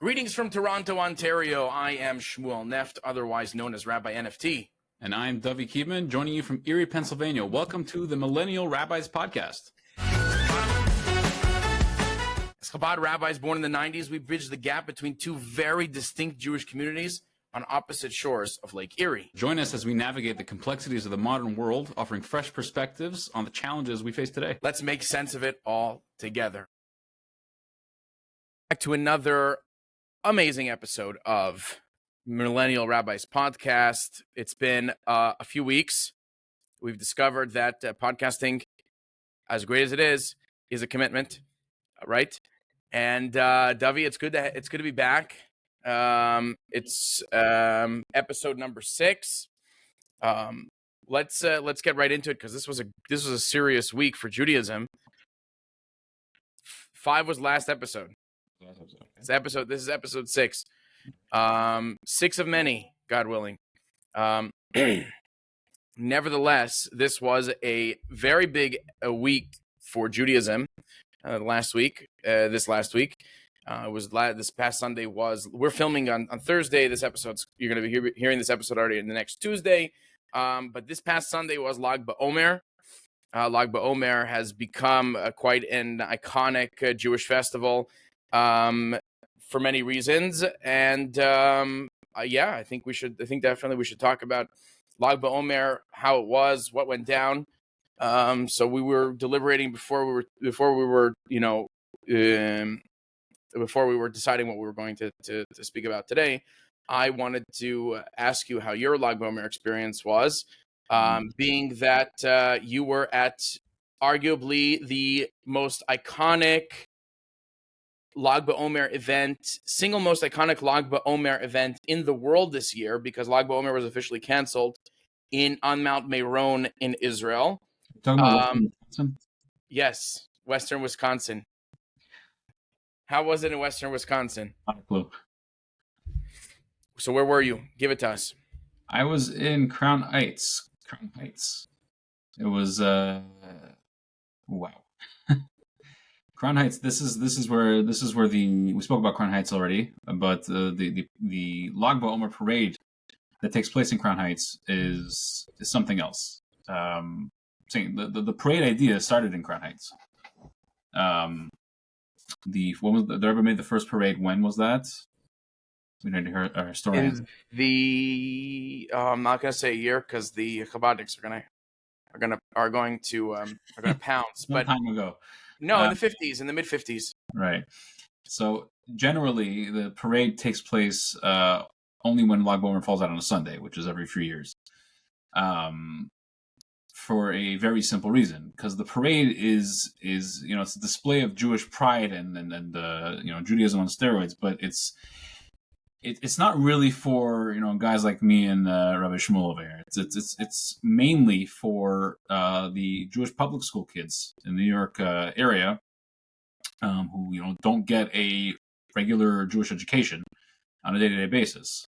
Greetings from Toronto, Ontario. I am Shmuel Neft, otherwise known as Rabbi NFT. And I'm Rabbi Akiva, joining you from Erie, Pennsylvania. Welcome to the Millennial Rabbis Podcast. As Chabad rabbis born in the 90s, we bridged the gap between two very distinct Jewish communities on opposite shores of Lake Erie. Join us as we navigate the complexities of the modern world, offering fresh perspectives on the challenges we face today. Let's make sense of it all together. Back to another amazing episode of Millennial Rabbis Podcast. It's been a few weeks. We've discovered that podcasting, as great as it is a commitment, right? And Davi, it's good to be back. It's episode number 6. Let's get right into it because this was a serious week for Judaism. 5 was last episode. This is episode 6. 6 of many, God willing. Nevertheless, this was a very big week for Judaism. This last week. This past Sunday we're filming on Thursday. You're going to be hearing this episode already in the next Tuesday. But this past Sunday was Lag BaOmer. Lag BaOmer has become quite an iconic Jewish festival for many reasons. And I think definitely we should talk about Lag BaOmer, how it was, what went down. So we were deliberating before we were deciding what we were going to speak about today. I wanted to ask you how your Lag BaOmer experience was, being that you were at arguably the most iconic Lag BaOmer event, single most iconic Lag BaOmer event in the world this year, because Lag BaOmer was officially canceled on Mount Meron in Israel. Talking about Wisconsin? Yes, Western Wisconsin. How was it in Western Wisconsin? Not a clue. So where were you? Give it to us. I was in Crown Heights. It was wow. Crown Heights. This is where we spoke about Crown Heights already, but the Lag BaOmer parade that takes place in Crown Heights is something else. The parade idea started in Crown Heights. The Rebbe made the first parade. When was that? We need to hear our story. I'm not going to say a year because the Chabadniks are going to pounce. Some time ago. No, in the 50s, in the mid 50s. Right. So generally, the parade takes place only when Lag BaOmer falls out on a Sunday, which is every few years. For a very simple reason, because the parade is it's a display of Jewish pride and Judaism on steroids, but it's not really for guys like me and Rabbi Shmuel over here. It's mainly for the Jewish public school kids in the New York area who don't get a regular Jewish education on a day-to-day basis.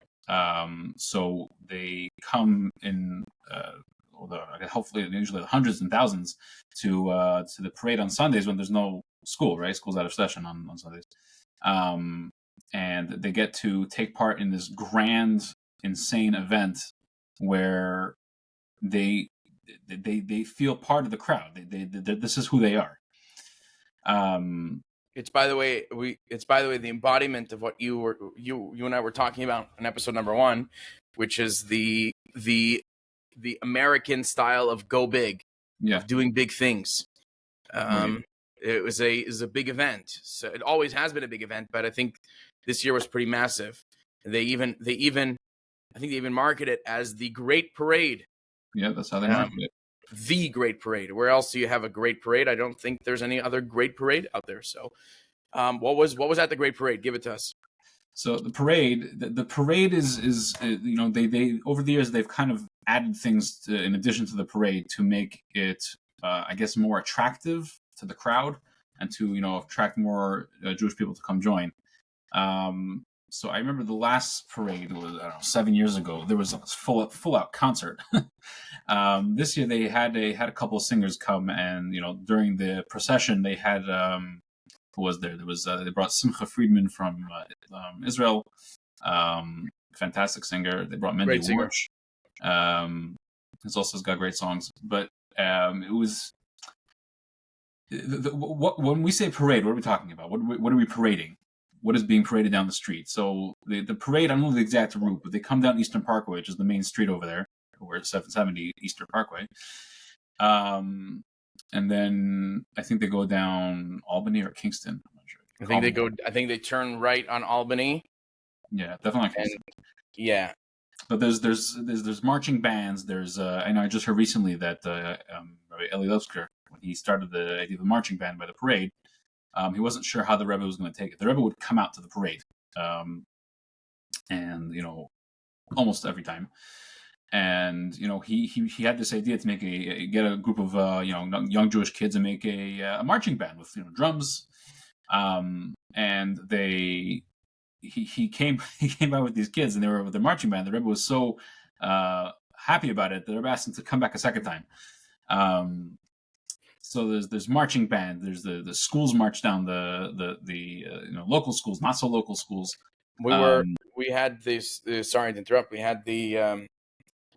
So they come in. Hopefully, usually hundreds and thousands to the parade on Sundays when there's no school. Right, school's out of session on Sundays, and they get to take part in this grand, insane event where they feel part of the crowd. This is who they are. It's by the way the embodiment of what you and I were talking about in episode number 1, which is the American style of go big, of doing big things. It was a big event. So it always has been a big event, but I think this year was pretty massive. They even market it as the Great Parade. Yeah, that's how they market it. The Great Parade. Where else do you have a great parade? I don't think there's any other great parade out there. So, what was at the Great Parade? Give it to us. So the parade is they over the years they've kind of added things in addition to the parade to make it I guess more attractive to the crowd and to attract more Jewish people to come join. So I remember the last parade was 7 years ago. There was a full out concert. This year they had a couple of singers come, and during the procession they had who was there. There was they brought Simcha Friedman from Israel, fantastic singer. They brought Mendy Great singer. Warch. He's also got great songs, but it was when we say parade, what are we talking about? What are we parading? What is being paraded down the street? So the parade, I don't know the exact route, but they come down Eastern Parkway, which is the main street over there, where 770 Eastern Parkway. And then I think they go down Albany or Kingston. I'm not sure. I think they turn right on Albany. Yeah, definitely on Kingston. Yeah. But there's marching bands. There's I know I just heard recently that Rabbi Eli Levsker, when he started the idea of the marching band by the parade, he wasn't sure how the Rebbe was going to take it. The Rebbe would come out to the parade, and almost every time. And he had this idea to get a group of young Jewish kids and make a marching band with drums, and he came by with these kids and they were with the marching band. The Rebbe was so happy about it that the Rebbe asked him to come back a second time. So there's marching band. There's the schools march down the local schools, not so local schools. We had this. Sorry to interrupt. We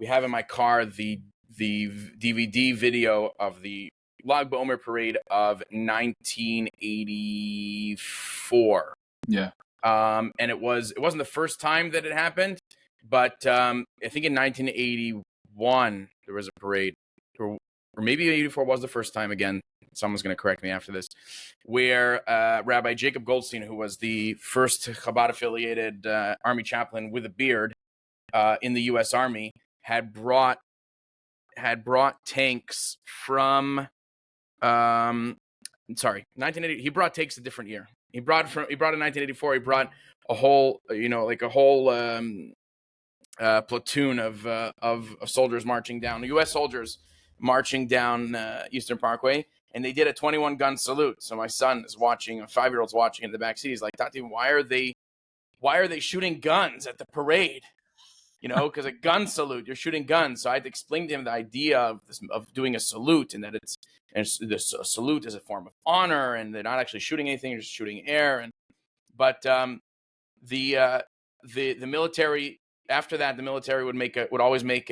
have in my car the DVD video of the Lag BaOmer parade of 1984. Yeah. And it wasn't the first time that it happened, but I think in 1981 there was a parade, or maybe 84 was the first time. Again, someone's going to correct me after this, where Rabbi Jacob Goldstein, who was the first Chabad-affiliated Army chaplain with a beard in the U.S. Army, had brought tanks from 1980. He brought tanks a different year. He brought in 1984. He brought a whole platoon of soldiers marching down, U.S. soldiers marching down Eastern Parkway, and they did a 21 gun salute. So my son is watching, a 5-year-old's watching in the back seat. He's like, Tati, why are they shooting guns at the parade? Because a gun salute, you're shooting guns. So I had to explain to him the idea of doing a salute, and that a salute is a form of honor, and they're not actually shooting anything; you're just shooting air. But the military, after that, the military would always make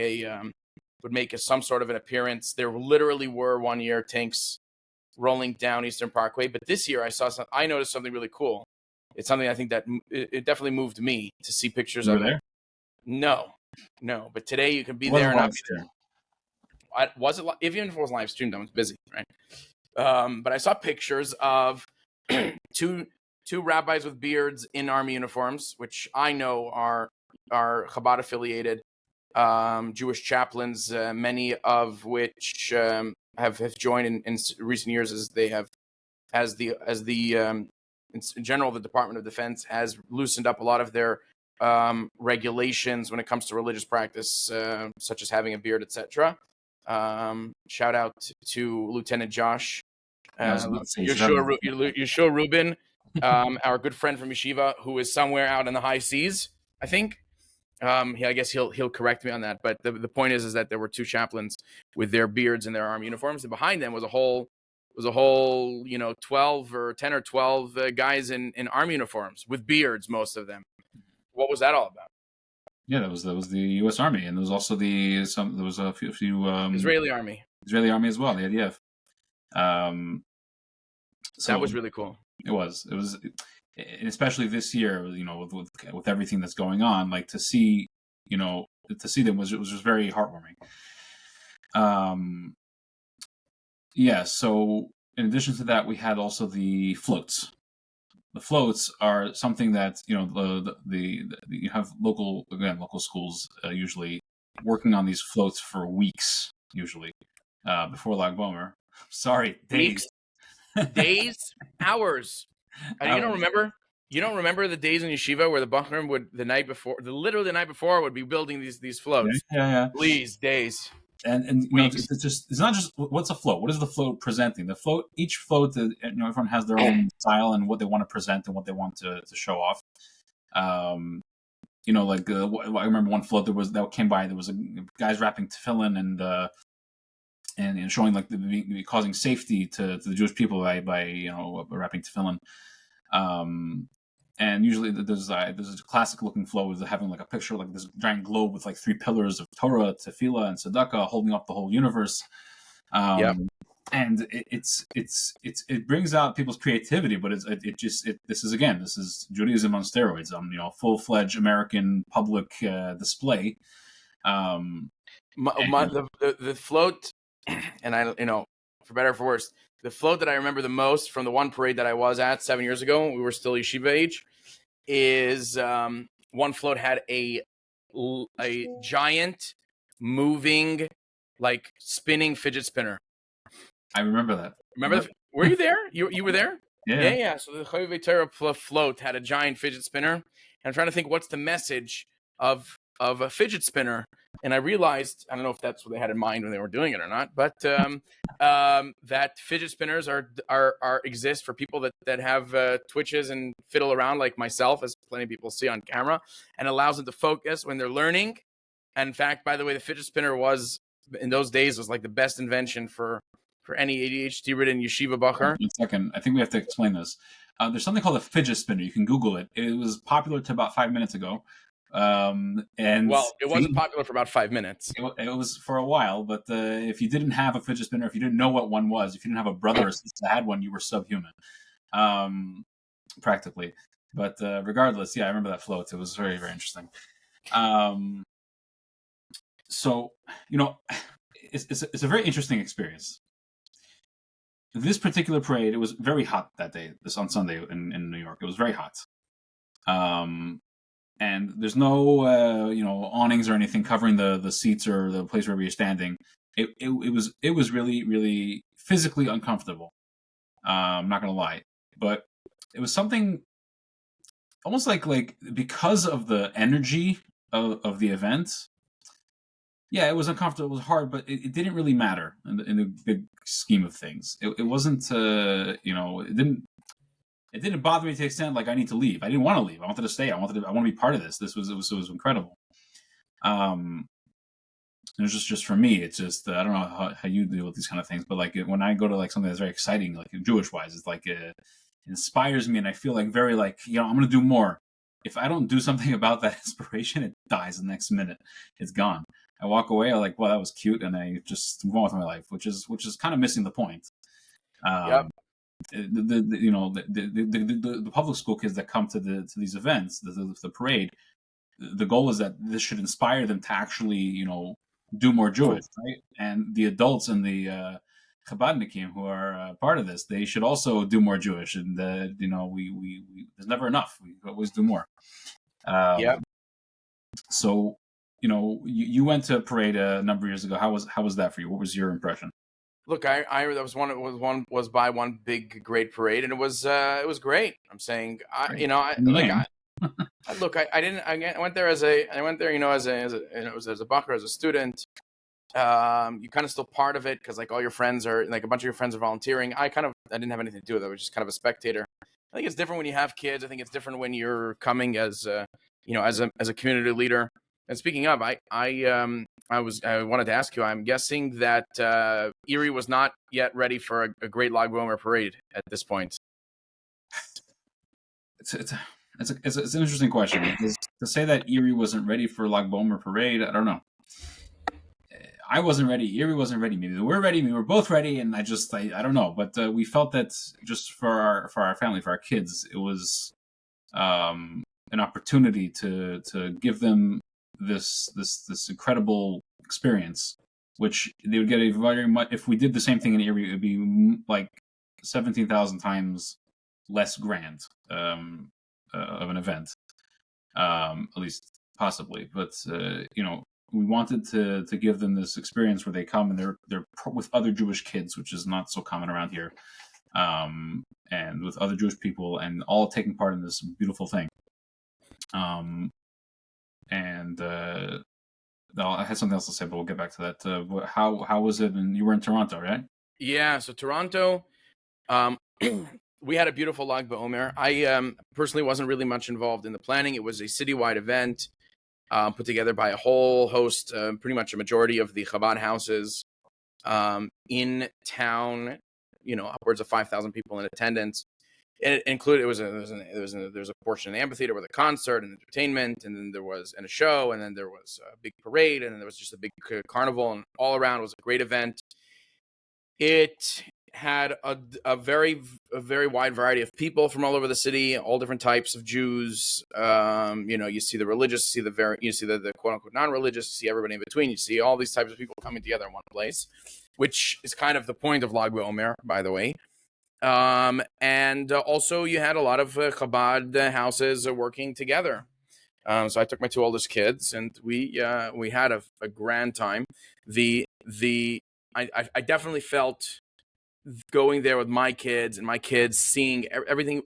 some sort of an appearance. There literally were one year tanks rolling down Eastern Parkway, but this year I noticed something really cool. It's something I think that it definitely moved me to see pictures of it. No, but today you can be there and not be there. Was it? Even if it was live streamed, I was busy, right? But I saw pictures of two rabbis with beards in army uniforms, which I know are Chabad affiliated Jewish chaplains, many of which have joined in recent years as the in general, the Department of Defense has loosened up a lot of their regulations when it comes to religious practice, such as having a beard, etc. Shout out to Lieutenant Josh, Yeshua Rubin, our good friend from Yeshiva, who is somewhere out in the high seas, I think. I guess he'll correct me on that. But the point is that there were two chaplains with their beards and their army uniforms, and behind them was a whole 12 or 10 or 12 guys in army uniforms with beards, most of them. What was that all about? Yeah, that was the U.S. Army, and there was also there was a few Israeli Army as well, the IDF. So that was really cool. It was, especially this year, with everything that's going on, like to see them was just very heartwarming. Yeah. So in addition to that, we had also the floats. The floats are something that you have local schools usually working on these floats for weeks, usually before Lag BaOmer. Sorry, days, hours. You don't remember? You don't remember the days in yeshiva where the Bachrim would literally the night before would be building these floats? Yeah. Please, days. And it's not just what's a float. What is the float presenting? Each float, everyone has their own style and what they want to present and what they want to show off. I remember one float that came by. There was guys wrapping tefillin and showing like causing safety to the Jewish people by wrapping tefillin. And usually there's a classic looking flow of having like a picture like this giant globe with like three pillars of Torah, Tefillah, and Tzedakah holding up the whole universe. And it brings out people's creativity, but this is Judaism on steroids. Full-fledged American public display. The float, and for better or for worse, the float that I remember the most from the one parade that I was at 7 years ago, we were still yeshiva age, is one float had a giant moving, like spinning fidget spinner. I remember that. Remember? Were you there? You were there? Yeah. So the Ahavat Yisrael float had a giant fidget spinner, and I'm trying to think what's the message of a fidget spinner. And I realized, I don't know if that's what they had in mind when they were doing it or not, but that fidget spinners are exist for people that have twitches and fiddle around like myself, as plenty of people see on camera, and allows them to focus when they're learning. And in fact, by the way, the fidget spinner was in those days was like the best invention for any ADHD-ridden yeshiva bacher. 1 second, I think we have to explain this. There's something called a fidget spinner. You can Google it. It was popular to about 5 minutes ago. And it wasn't popular for about 5 minutes. It was for a while, but if you didn't have a fidget spinner, if you didn't know what one was, if you didn't have a brother or sister that had one, you were subhuman, practically. But regardless, I remember that float. It was very, very interesting. So it's a very interesting experience. This particular parade, it was very hot that day. On Sunday in New York, it was very hot. And there's no awnings or anything covering the seats or the place where we were standing. It was really, really physically uncomfortable. I'm not gonna lie, but it was something almost like because of the energy of the event. Yeah, it was uncomfortable. It was hard, but it didn't really matter in the big scheme of things. It wasn't, it didn't bother me to the extent like I need to leave. I didn't want to leave. I wanted to stay. I want to be part of this. It was incredible. It was just for me. It's just I don't know how you deal with these kind of things, but like when I go to like something that's very exciting, like Jewish wise, it's like it inspires me, and I feel like very like I'm going to do more. If I don't do something about that inspiration, it dies the next minute. It's gone. I walk away, I'm like, well, that was cute, and I just move on with my life, which is kind of missing the point. The public school kids that come to these events, the parade, the goal is that this should inspire them to actually do more Jewish, right? And the adults and the Chabadnikim who are part of this, they should also do more Jewish, and we there's never enough. We always do more. So. You went to a parade a number of years ago. How was that for you? What was your impression? Look, I was by one big great parade, and it was great. I'm saying, I went there as a bacher, as a student. You kind of still part of it because like all your friends are like a bunch of your friends are volunteering. I didn't have anything to do with it. I was just kind of a spectator. I think it's different when you have kids. I think it's different when you're coming as a community leader. And speaking of, I wanted to ask you. I'm guessing that Erie was not yet ready for a great Lag BaOmer parade at this point. It's an interesting question because to say that Erie wasn't ready for Lag BaOmer parade, I don't know. I wasn't ready. Erie wasn't ready. Maybe we're ready. Maybe we're both ready. And I don't know. But we felt that just for our family, for our kids, it was an opportunity to give them this incredible experience, which they would get a very much. If we did the same thing in Erie, it would be like 17,000 times less grand of an event, at least possibly. But we wanted to give them this experience where they come and they're with other Jewish kids, which is not so common around here, and with other Jewish people, and all taking part in this beautiful thing. I had something else to say, but we'll get back to that. How was it? And you were in Toronto, right? Yeah. So Toronto, we had a beautiful Lag BaOmer. I personally wasn't really much involved in the planning. It was a citywide event put together by a whole host, pretty much a majority of the Chabad houses in town, upwards of 5,000 people in attendance. And it included, there was a portion of the amphitheater with a concert and entertainment, and then there was a show, and then there was a big parade, and then there was just a big carnival, and all around it was a great event. It had a very wide variety of people from all over the city, all different types of Jews. You see the religious, you see the quote unquote non-religious, you see everybody in between. You see all these types of people coming together in one place, which is kind of the point of Lag BaOmer, by the way. And also you had a lot of Chabad houses working together. So I took my two oldest kids, and we had a grand time. I definitely felt going there with my kids seeing everything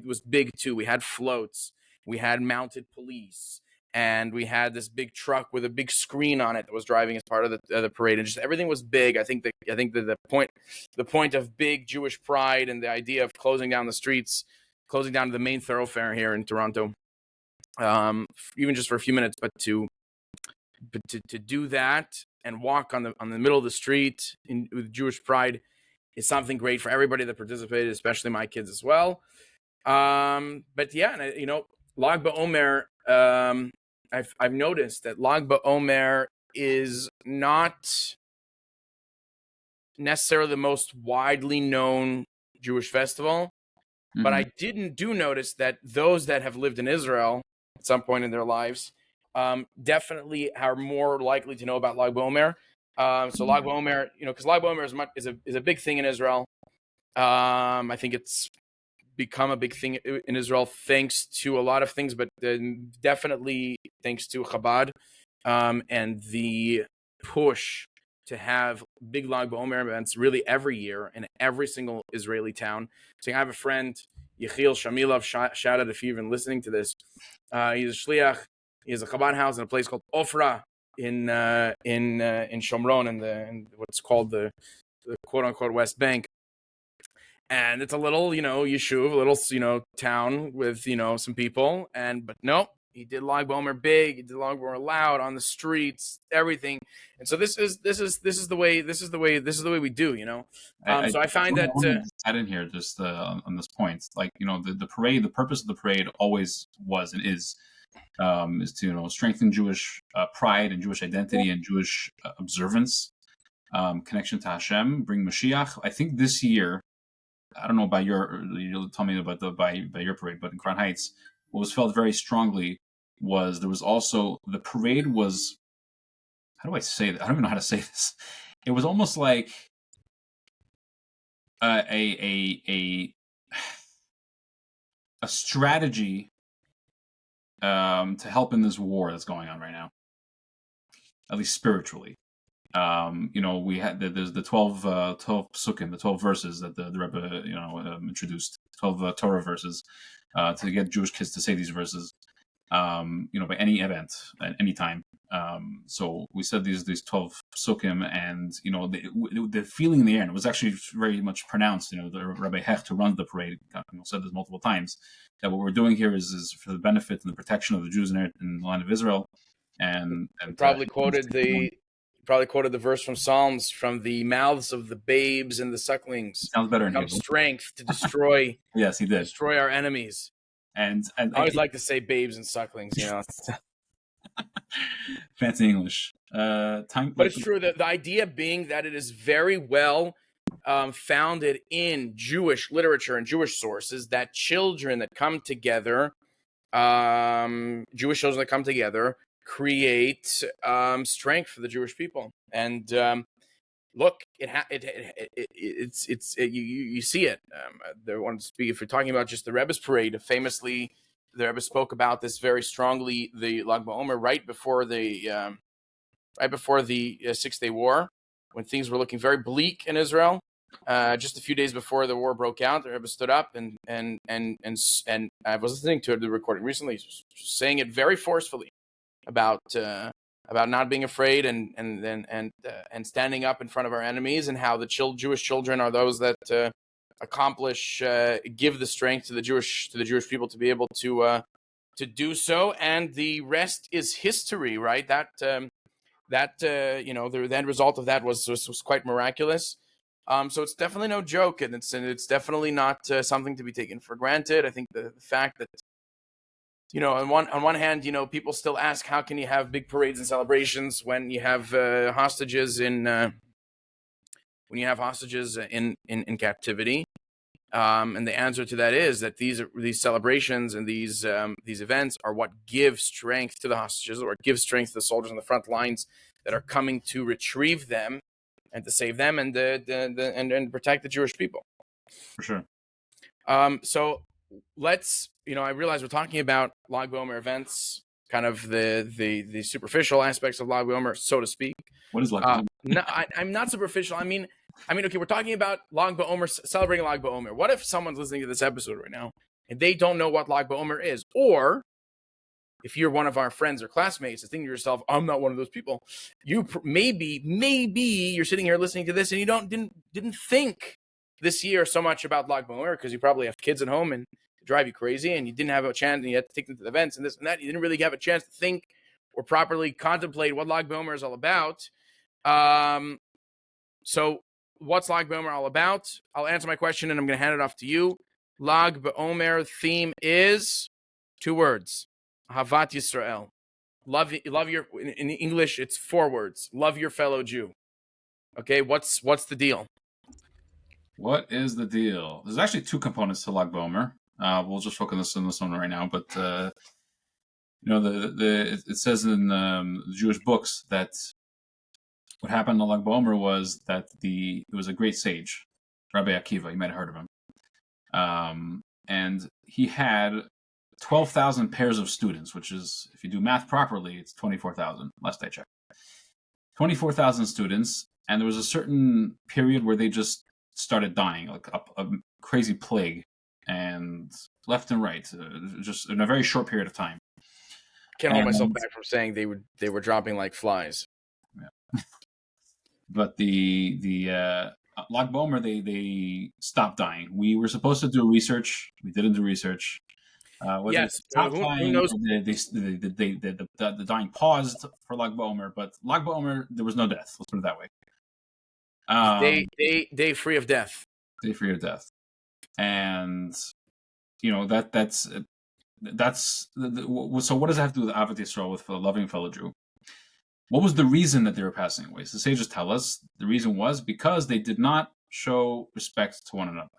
was big too. We had floats, we had mounted police, and we had this big truck with a big screen on it that was driving as part of the parade, and just everything was big. I think that the point of big Jewish pride and the idea of closing down the streets, closing down the main thoroughfare here in Toronto, even just for a few minutes, but to do that and walk on the middle of the street with Jewish pride is something great for everybody that participated, especially my kids as well. But yeah, Lag BaOmer, I've noticed that Lag BaOmer is not necessarily the most widely known Jewish festival, but I do notice that those that have lived in Israel at some point in their lives definitely are more likely to know about Lag BaOmer. So Lag BaOmer, because Lag BaOmer is a big thing in Israel. I think it's become a big thing in Israel thanks to a lot of things, but definitely thanks to Chabad and the push to have big Lag BaOmer events really every year in every single Israeli town. So I have a friend, Yechiel Shamilov, shout out if you're even listening to this. He's a shliach. He has a Chabad house in a place called Ofra in Shomron, in what's called the quote unquote West Bank. And it's a little, yeshuv, a little, town with, some people. But no, he did Lag BaOmer big. He did Lag BaOmer loud on the streets, everything. And so this is the way we do, So I find that add in here just on this point, like the parade, the purpose of the parade always was and is to strengthen Jewish pride and Jewish identity and Jewish observance, connection to Hashem, bring Mashiach. I think this year, I don't know about you'll tell me about by your parade, but in Crown Heights, what was felt very strongly was there was also the parade was, how do I say that? I don't even know how to say this. It was almost like a strategy to help in this war that's going on right now, at least spiritually. We had there's the 12 psukim, the 12 verses that the Rebbe introduced, 12 Torah verses to get Jewish kids to say these verses, by any event at any time. So we said these 12 psukim, and the feeling in the air, and it was actually very much pronounced. The Rabbi Hecht, who runs the parade, said this multiple times, that what we're doing here is for the benefit and the protection of the Jews in the land of Israel. And probably quoted the verse from Psalms, from the mouths of the babes and the sucklings sounds better comes strength to destroy. Yes, he did. Destroy our enemies. And I always like to say babes and sucklings, Fancy English. But it's true that the idea being that it is very well founded in Jewish literature and Jewish sources that children that come together, Jewish children that come together, create strength for the Jewish people. And look, you see it. If you're talking about just the Rebbe's parade, famously, the Rebbe spoke about this very strongly. The Lag BaOmer right before the 6 Day War, when things were looking very bleak in Israel. Just a few days before the war broke out, the Rebbe stood up and I was listening to the recording recently, saying it very forcefully about not being afraid and standing up in front of our enemies, and how the Jewish children are those that give the strength to the Jewish people to be able to do so, and the rest is history, right? That that the end result of that was quite miraculous. So it's definitely no joke, and it's definitely not something to be taken for granted. I think the fact that on one hand, people still ask, how can you have big parades and celebrations when you have hostages in captivity? And the answer to that is that these celebrations and these events are what give strength to the hostages, or give strength to the soldiers on the front lines that are coming to retrieve them and to save them and and protect the Jewish people. For sure. So let's, I realize we're talking about Lag BaOmer events, kind of the superficial aspects of Lag BaOmer, so to speak. What is Lag BaOmer? No, I'm not superficial. I mean, okay, we're talking about Lag BaOmer, celebrating Lag BaOmer. What if someone's listening to this episode right now and they don't know what Lag BaOmer is? Or if you're one of our friends or classmates and thinking to yourself, I'm not one of those people, you maybe you're sitting here listening to this and you didn't think this year so much about Lag BaOmer because you probably have kids at home and drive you crazy, and you didn't have a chance, and you had to take them to the events and this and that. You didn't really have a chance to think or properly contemplate what Lag BaOmer is all about. So what's Lag BaOmer all about? I'll answer my question and I'm going to hand it off to you. Lag BaOmer theme is 2 words: Ahavat Yisrael. Love your. In English, it's 4 words: love your fellow Jew. Okay, what's the deal? What is the deal? There's actually 2 components to Lag BaOmer. We'll just focus on this one right now, but it says in the Jewish books that what happened on Lag BaOmer was that there was a great sage, Rabbi Akiva. You might have heard of him, and he had 12,000 pairs of students, which is, if you do math properly, it's 24,000. Last I checked, 24,000 students, and there was a certain period where they just started dying, like a crazy plague, and left and right, just in a very short period of time. Can't hold myself back from saying they were dropping like flies. Yeah. But the Lag BaOmer, they stopped dying. We were supposed to do research. We didn't do research. Yes, who knows? The dying paused for Lag BaOmer, but Lag BaOmer, there was no death. Let's put it that way. Day free of death. Day free of death, and that's. So what does that have to do with Ahavat Yisrael, with a loving fellow Jew? What was the reason that they were passing away? So the sages tell us the reason was because they did not show respect to one another,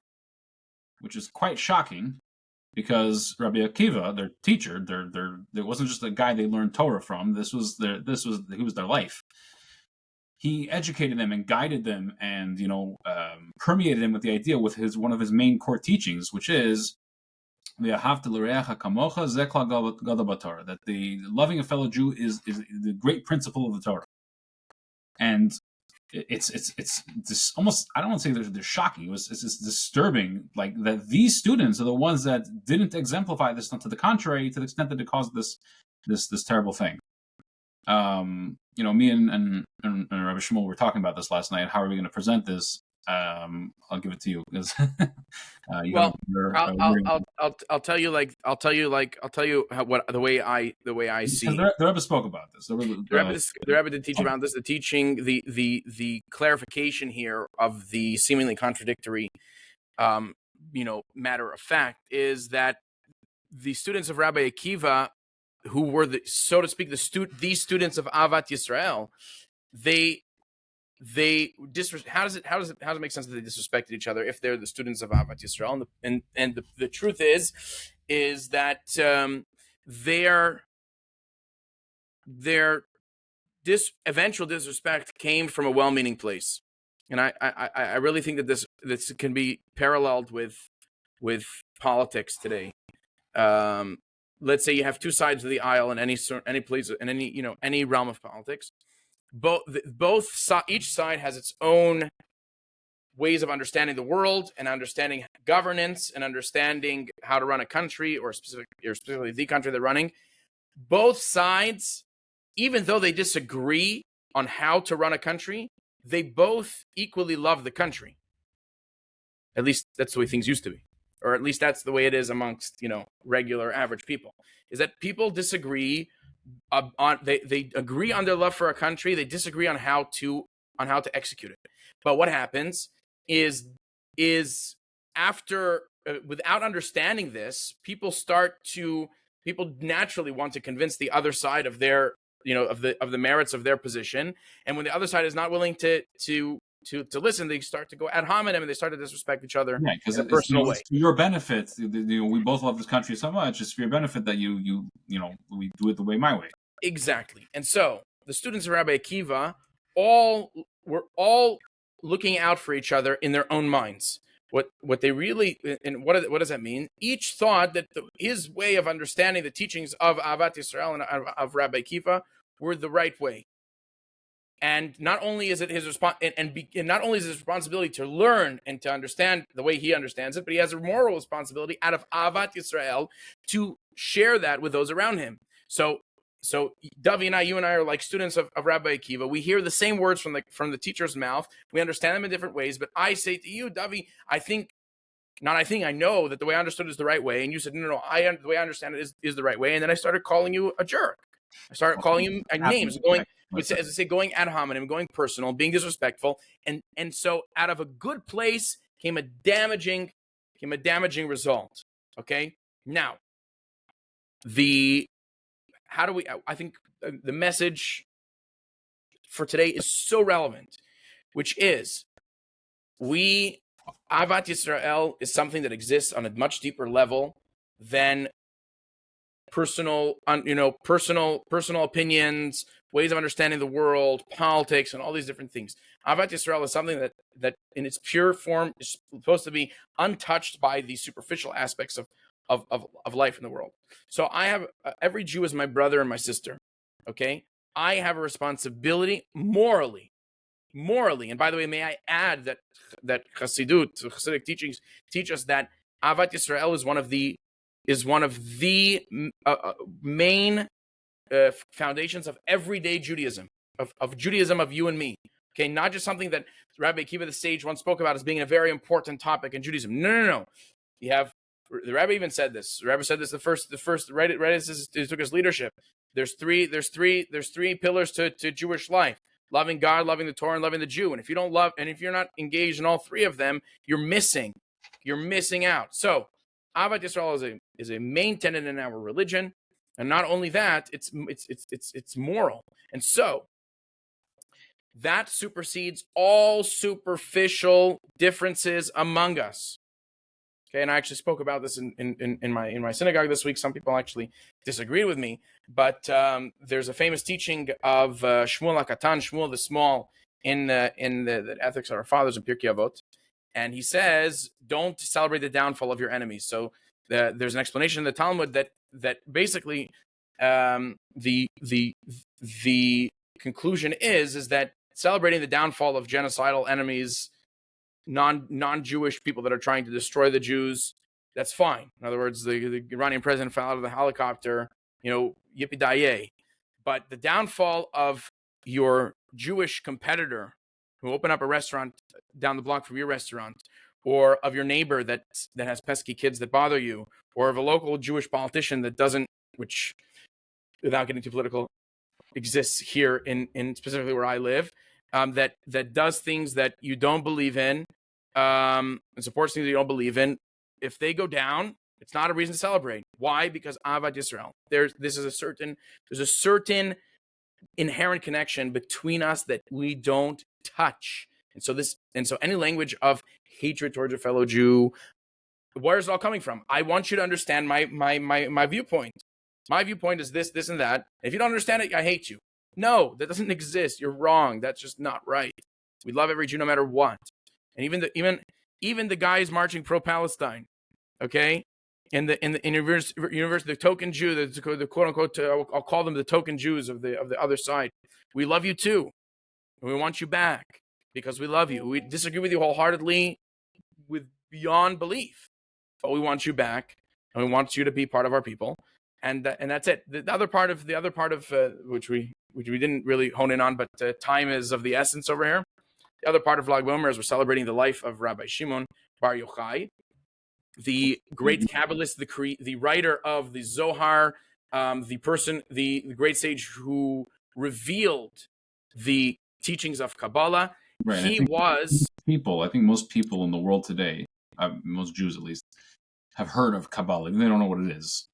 which is quite shocking. Because Rabbi Akiva, their teacher, there wasn't just a guy they learned Torah from. He was their life. He educated them and guided them, and permeated them with the idea, with one of his main core teachings, which is that the loving a fellow Jew is the great principle of the Torah. And it's this almost, I don't want to say they're shocking. It's just disturbing, like that these students are the ones that didn't exemplify this, not to the contrary, to the extent that it caused this terrible thing. Me and Rabbi Shimon were talking about this last night. How are we going to present this? I'll give it to you because I'll tell you the way I see. The Rebbe spoke about this. The Rebbe did teach about this. The teaching, the clarification here of the seemingly contradictory, matter of fact, is that the students of Rabbi Akiva, who were so to speak, these students of Ahavat Yisrael, how does it make sense that they disrespected each other if they're the students of Ahavat Yisrael? And the truth is that their eventual disrespect came from a well-meaning place, and I really think that this can be paralleled with politics today. Let's say you have 2 sides of the aisle in any place, in any realm of politics. Each side has its own ways of understanding the world and understanding governance and understanding how to run a country, or specifically the country they're running. Both sides, even though they disagree on how to run a country, they both equally love the country. At least that's the way things used to be, or at least that's the way it is amongst regular average people. Is that people disagree they agree on their love for a country. They disagree on how to execute it. But what happens is after without understanding this, people naturally want to convince the other side of their of the merits of their position, and when the other side is not willing to listen, they start to go ad hominem and they start to disrespect each other because in a personal way. it's for your benefit. We both love this country so much. It's for your benefit that we do it the way my way. Exactly. And so the students of Rabbi Akiva were all looking out for each other in their own minds. What they really, and what does that mean? Each thought that his way of understanding the teachings of Ahavat Yisrael and of Rabbi Akiva were the right way. And not only is it his not only is his responsibility to learn and to understand the way he understands it, but he has a moral responsibility out of Ahavat Yisrael to share that with those around him. So Davi and you and I are like students of Rabbi Akiva. We hear the same words from the teacher's mouth. We understand them in different ways. But I say to you, Davi, I know that the way I understood is the right way. And you said, no, the way I understand it is the right way. And then I started calling you a jerk. I started calling you names, going ad hominem, going personal, being disrespectful. And so out of a good place came a damaging result. Okay? Now, I think the message for today is so relevant, which is Ahavat Yisrael is something that exists on a much deeper level than personal opinions, ways of understanding the world, politics, and all these different things. Ahavat Yisrael is something that in its pure form is supposed to be untouched by the superficial aspects of life in the world. So I have every Jew is my brother and my sister. Okay, I have a responsibility morally. And by the way, may I add that Hasidic teachings teach us that Ahavat Yisrael is one of the main foundations of everyday Judaism, of Judaism of you and me. Okay, not just something that Rabbi Akiva the sage once spoke about as being a very important topic in Judaism. No. You have the Rabbi even said this. The Rabbi said this the first right as he took his leadership. There's three pillars to Jewish life: loving God, loving the Torah, and loving the Jew. And if you're not engaged in all three of them, you're missing out. So Ahavat Yisrael is a main tenet in our religion, and not only that, it's moral. And so that supersedes all superficial differences among us. Okay, and I actually spoke about this in my synagogue this week. Some people actually disagreed with me, but there's a famous teaching of Shmuel HaKatan, Shmuel the Small, in the Ethics of Our Fathers in Pirkei Avot, and he says, "Don't celebrate the downfall of your enemies." So there's an explanation in the Talmud that basically the conclusion is that celebrating the downfall of genocidal enemies, non-Jewish people that are trying to destroy the Jews, that's fine. In other words, the Iranian president fell out of the helicopter, yippee-di-yay. But the downfall of your Jewish competitor who opened up a restaurant down the block from your restaurant, or of your neighbor that has pesky kids that bother you, or of a local Jewish politician that doesn't, which, without getting too political, exists here in specifically where I live, that does things that you don't believe in, and supports things that you don't believe in. If they go down, it's not a reason to celebrate. Why? Because Ahavat Yisrael. There's a certain inherent connection between us that we don't touch. And so any language of hatred towards a fellow Jew, where is it all coming from? I want you to understand my viewpoint. My viewpoint is this, and that. If you don't understand it, I hate you. No, that doesn't exist. You're wrong. That's just not right. We love every Jew no matter what. And even the guys marching pro-Palestine, okay? In the universe, the token Jew, the quote unquote, I'll call them the token Jews of the other side. We love you too, and we want you back because we love you. We disagree with you wholeheartedly, with beyond belief, but we want you back, and we want you to be part of our people, and that's it. The other part of which we didn't really hone in on, but time is of the essence over here. The other part of Lag BaOmer is we're celebrating the life of Rabbi Shimon Bar Yochai, the great Kabbalist, the writer of the Zohar, the great sage who revealed the teachings of Kabbalah. Right. He was I think most people in the world today, most Jews at least, have heard of Kabbalah. They don't know what it is.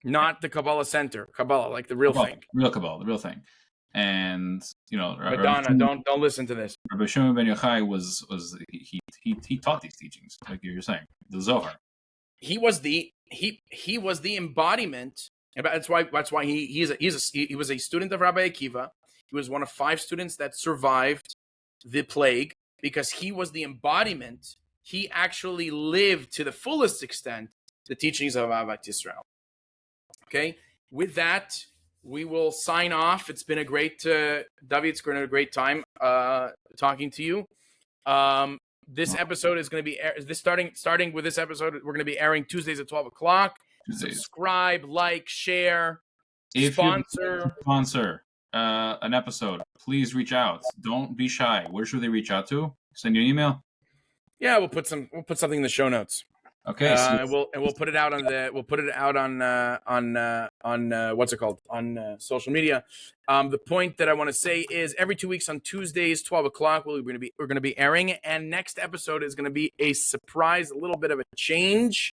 not the Kabbalah Center, Kabbalah, like the real thing. Real Kabbalah, the real thing. And Madonna, don't listen to this. Rabbi Shimon Bar Yochai he taught these teachings, like you're saying, the Zohar. He was the embodiment. That's why he was a student of Rabbi Akiva. He was one of 5 students that survived the plague because he was the embodiment. He actually lived to the fullest extent the teachings of Ahavat Yisrael. Okay, with that, we will sign off. It's been a great, Davi, it's been a great time talking to you. This episode is going to be starting with this episode. We're going to be airing Tuesdays at 12 o'clock. Subscribe, like, share, sponsor an episode. Please reach out. Don't be shy. Where should they reach out to? Send you an email. Yeah, we'll put something in the show notes. Okay, and we'll put it out on what's it called, on social media. The point that I want to say is every 2 weeks on Tuesdays, 12 o'clock, we're going to be airing, and next episode is going to be a surprise, a little bit of a change,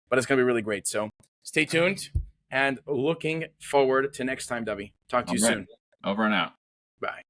but it's going to be really great. So stay tuned and looking forward to next time, Davi. Talk to you soon. Over and out. Bye.